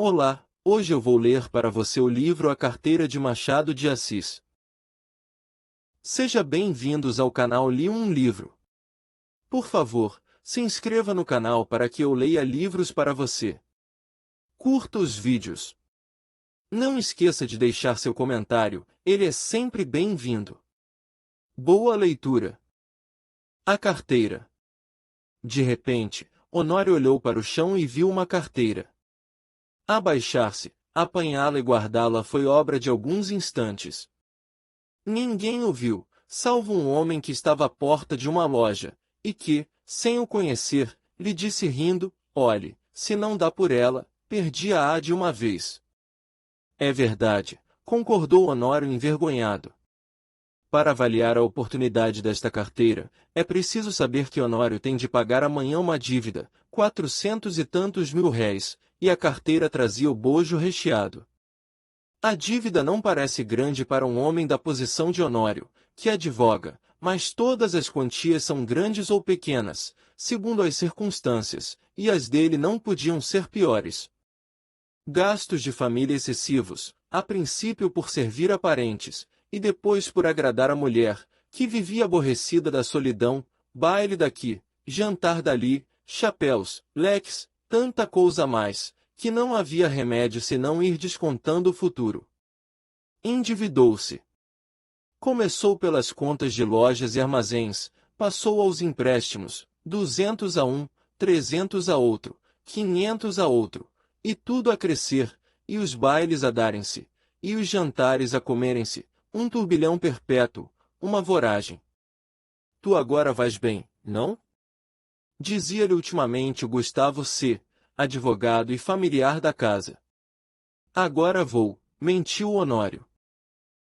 Olá, hoje eu vou ler para você o livro A Carteira de Machado de Assis. Seja bem-vindos ao canal Li um Livro. Por favor, se inscreva no canal para que eu leia livros para você. Curta os vídeos. Não esqueça de deixar seu comentário, ele é sempre bem-vindo. Boa leitura. A carteira. De repente, Honório olhou para o chão e viu uma carteira. Abaixar-se, apanhá-la e guardá-la foi obra de alguns instantes. Ninguém o viu, salvo um homem que estava à porta de uma loja, e que, sem o conhecer, lhe disse rindo: olhe, se não dá por ela, perdi-a de uma vez. É verdade, concordou Honório envergonhado. Para avaliar a oportunidade desta carteira, é preciso saber que Honório tem de pagar amanhã uma dívida, 400 e tantos mil réis, e a carteira trazia o bojo recheado. A dívida não parece grande para um homem da posição de Honório, que advoga, mas todas as quantias são grandes ou pequenas, segundo as circunstâncias, e as dele não podiam ser piores. Gastos de família excessivos, a princípio por servir a parentes, e depois por agradar a mulher, que vivia aborrecida da solidão, baile daqui, jantar dali, chapéus, leques, tanta coisa a mais, que não havia remédio senão ir descontando o futuro. Endividou-se. Começou pelas contas de lojas e armazéns, passou aos empréstimos, 200 a um, 300 a outro, 500 a outro, e tudo a crescer, e os bailes a darem-se, e os jantares a comerem-se, um turbilhão perpétuo, uma voragem. Tu agora vais bem, não? Dizia-lhe ultimamente o Gustavo C., advogado e familiar da casa. Agora vou, mentiu Honório.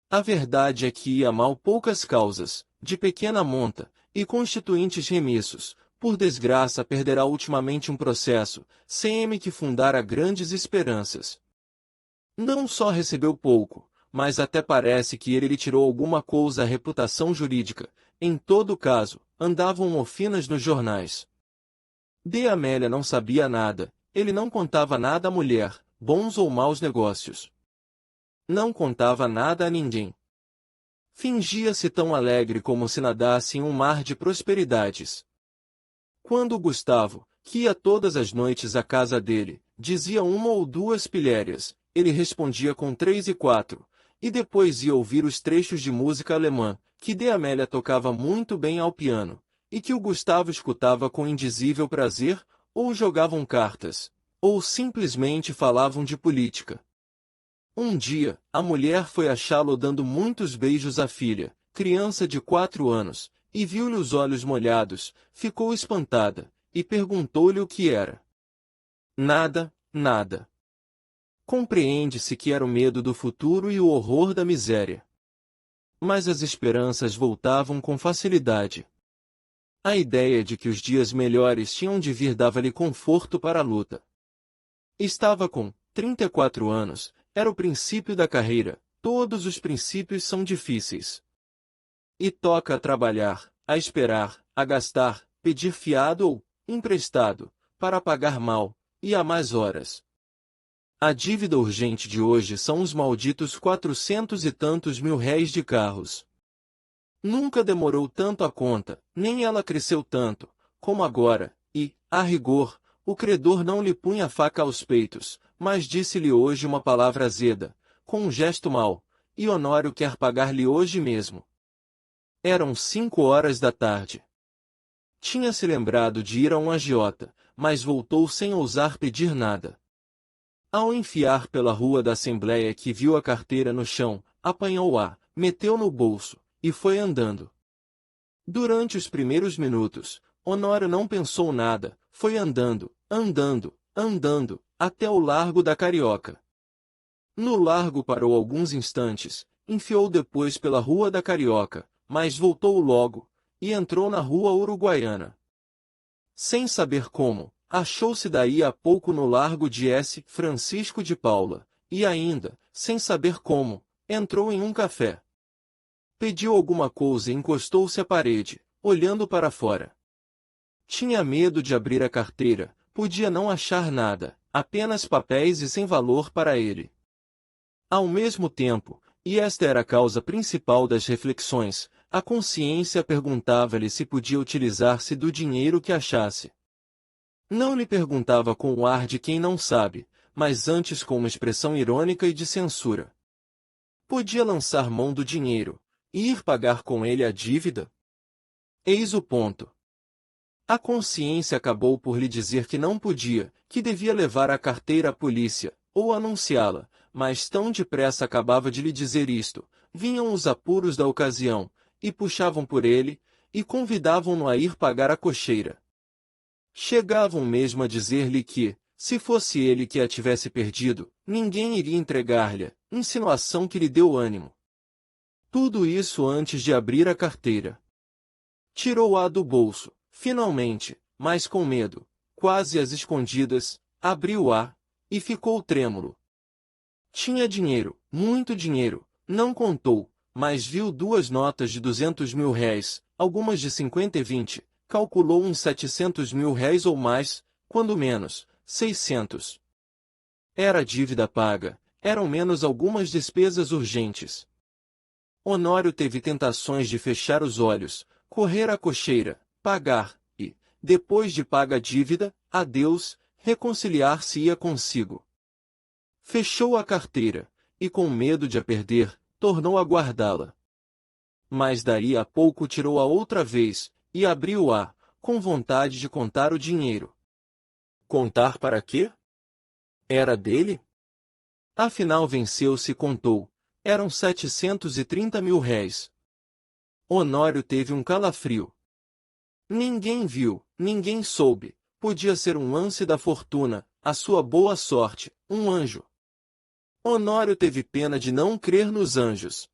A verdade é que ia mal poucas causas, de pequena monta, e constituintes remissos, por desgraça perderá ultimamente um processo, CM que fundara grandes esperanças. Não só recebeu pouco, mas até parece que ele lhe tirou alguma coisa à reputação jurídica, em todo caso, andavam ofinas nos jornais. De Amélia não sabia nada, ele não contava nada à mulher, bons ou maus negócios. Não contava nada a ninguém. Fingia-se tão alegre como se nadasse em um mar de prosperidades. Quando Gustavo, que ia todas as noites à casa dele, dizia uma ou duas pilhérias, ele respondia com 3 e 4, e depois ia ouvir os trechos de música alemã, que de Amélia tocava muito bem ao piano, e que o Gustavo escutava com indizível prazer, ou jogavam cartas, ou simplesmente falavam de política. Um dia, a mulher foi achá-lo dando muitos beijos à filha, criança de 4 anos, e viu-lhe os olhos molhados, ficou espantada, e perguntou-lhe o que era. Nada, nada. Compreende-se que era o medo do futuro e o horror da miséria. Mas as esperanças voltavam com facilidade. A ideia de que os dias melhores tinham de vir dava-lhe conforto para a luta. Estava com 34 anos, era o princípio da carreira, todos os princípios são difíceis. E toca a trabalhar, a esperar, a gastar, pedir fiado ou emprestado, para pagar mal, e a mais horas. A dívida urgente de hoje são os malditos 400 e tantos mil réis de carros. Nunca demorou tanto a conta, nem ela cresceu tanto, como agora, e, a rigor, o credor não lhe punha a faca aos peitos, mas disse-lhe hoje uma palavra azeda, com um gesto mau, e Honório quer pagar-lhe hoje mesmo. Eram 5 horas da tarde. Tinha-se lembrado de ir a um agiota, mas voltou sem ousar pedir nada. Ao enfiar pela rua da Assembleia que viu a carteira no chão, apanhou-a, meteu no bolso, e foi andando. Durante os primeiros minutos, Honório não pensou nada, foi andando, andando, andando, até o Largo da Carioca. No largo parou alguns instantes, enfiou depois pela Rua da Carioca, mas voltou logo, e entrou na Rua Uruguaiana. Sem saber como, achou-se daí a pouco no Largo de S. Francisco de Paula, e ainda, sem saber como, entrou em um café. Pediu alguma coisa e encostou-se à parede, olhando para fora. Tinha medo de abrir a carteira, podia não achar nada, apenas papéis e sem valor para ele. Ao mesmo tempo, e esta era a causa principal das reflexões, a consciência perguntava-lhe se podia utilizar-se do dinheiro que achasse. Não lhe perguntava com o ar de quem não sabe, mas antes com uma expressão irônica e de censura. Podia lançar mão do dinheiro, e ir pagar com ele a dívida? Eis o ponto. A consciência acabou por lhe dizer que não podia, que devia levar a carteira à polícia, ou anunciá-la, mas tão depressa acabava de lhe dizer isto, vinham os apuros da ocasião, e puxavam por ele, e convidavam-no a ir pagar a cocheira. Chegavam mesmo a dizer-lhe que, se fosse ele que a tivesse perdido, ninguém iria entregar-lhe, insinuação que lhe deu ânimo. Tudo isso antes de abrir a carteira. Tirou-a do bolso, finalmente, mas com medo, quase às escondidas, abriu-a, e ficou trêmulo. Tinha dinheiro, muito dinheiro, não contou, mas viu 2 notas de 200 mil réis, algumas de 50 e 20, calculou uns 700 mil réis ou mais, quando menos, 600. Era dívida paga, eram menos algumas despesas urgentes. Honório teve tentações de fechar os olhos, correr à cocheira, pagar, e, depois de paga a dívida, adeus, reconciliar-se-ia consigo. Fechou a carteira, e com medo de a perder, tornou a guardá-la. Mas daí a pouco tirou-a outra vez, e abriu-a, com vontade de contar o dinheiro. Contar para quê? Era dele? Afinal venceu-se e contou. Eram 730 mil réis. Honório teve um calafrio. Ninguém viu, ninguém soube. Podia ser um lance da fortuna, a sua boa sorte, um anjo. Honório teve pena de não crer nos anjos.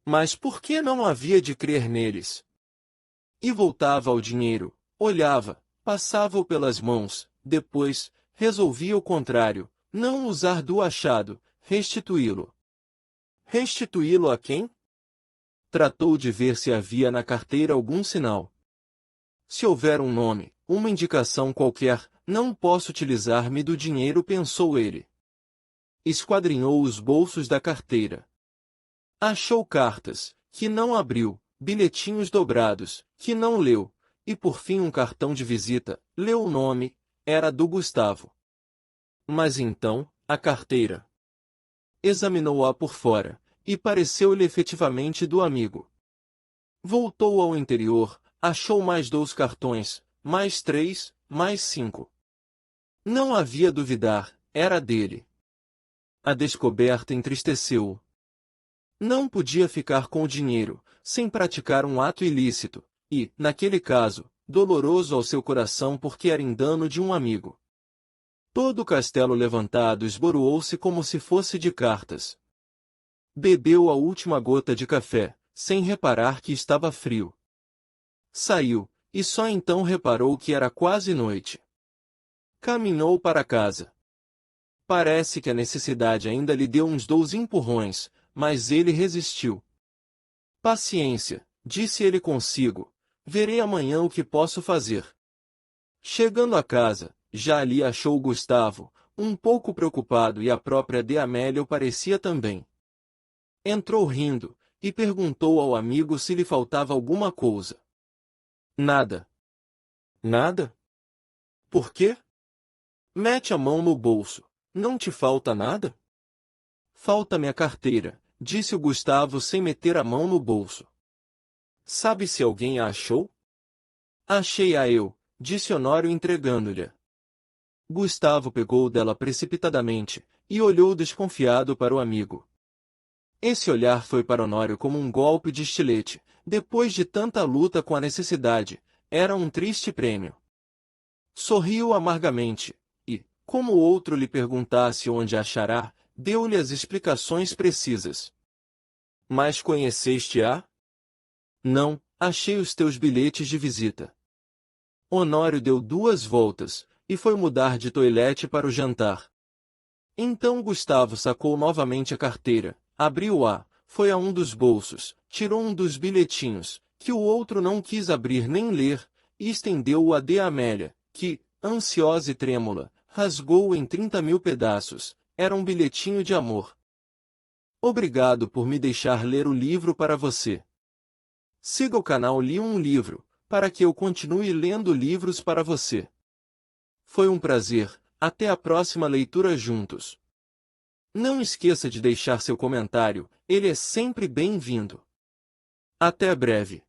Mas por que não havia de crer neles? E voltava ao dinheiro, olhava, passava-o pelas mãos, depois, resolvia o contrário, não usar do achado, restituí-lo. Restituí-lo a quem? Tratou de ver se havia na carteira algum sinal. Se houver um nome, uma indicação qualquer, não posso utilizar-me do dinheiro, pensou ele. Esquadrinhou os bolsos da carteira. Achou cartas, que não abriu, bilhetinhos dobrados, que não leu, e por fim um cartão de visita, leu o nome, era do Gustavo. Mas então, a carteira. Examinou-a por fora, e pareceu-lhe efetivamente do amigo. Voltou ao interior, achou mais 2 cartões, mais 3, mais 5. Não havia duvidar, era dele. A descoberta entristeceu-o. Não podia ficar com o dinheiro, sem praticar um ato ilícito, e, naquele caso, doloroso ao seu coração porque era em dano de um amigo. Todo o castelo levantado esboroou-se como se fosse de cartas. Bebeu a última gota de café, sem reparar que estava frio. Saiu, e só então reparou que era quase noite. Caminhou para casa. Parece que a necessidade ainda lhe deu uns 2 empurrões, mas ele resistiu. Paciência, disse ele consigo, verei amanhã o que posso fazer. Chegando a casa, já ali achou Gustavo, um pouco preocupado, e a própria de Amélia o parecia também. Entrou rindo, e perguntou ao amigo se lhe faltava alguma coisa. Nada. Nada? Por quê? Mete a mão no bolso. Não te falta nada? Falta-me a carteira, disse o Gustavo sem meter a mão no bolso. Sabe se alguém a achou? Achei-a eu, disse Honório entregando-lhe. Gustavo pegou dela precipitadamente, e olhou desconfiado para o amigo. Esse olhar foi para Honório como um golpe de estilete, depois de tanta luta com a necessidade, era um triste prêmio. Sorriu amargamente, e, como o outro lhe perguntasse onde a achará, deu-lhe as explicações precisas. Mas conheceste-a? Não, achei os teus bilhetes de visita. Honório deu 2 voltas, e foi mudar de toilette para o jantar. Então Gustavo sacou novamente a carteira, abriu-a, foi a um dos bolsos, tirou um dos bilhetinhos, que o outro não quis abrir nem ler, e estendeu-o a de Amélia, que, ansiosa e trêmula, Rasgou-o em 30.000 pedaços. Era um bilhetinho de amor. Obrigado por me deixar ler o livro para você. Siga o canal Li um Livro, para que eu continue lendo livros para você. Foi um prazer, até a próxima leitura juntos. Não esqueça de deixar seu comentário, ele é sempre bem-vindo. Até breve.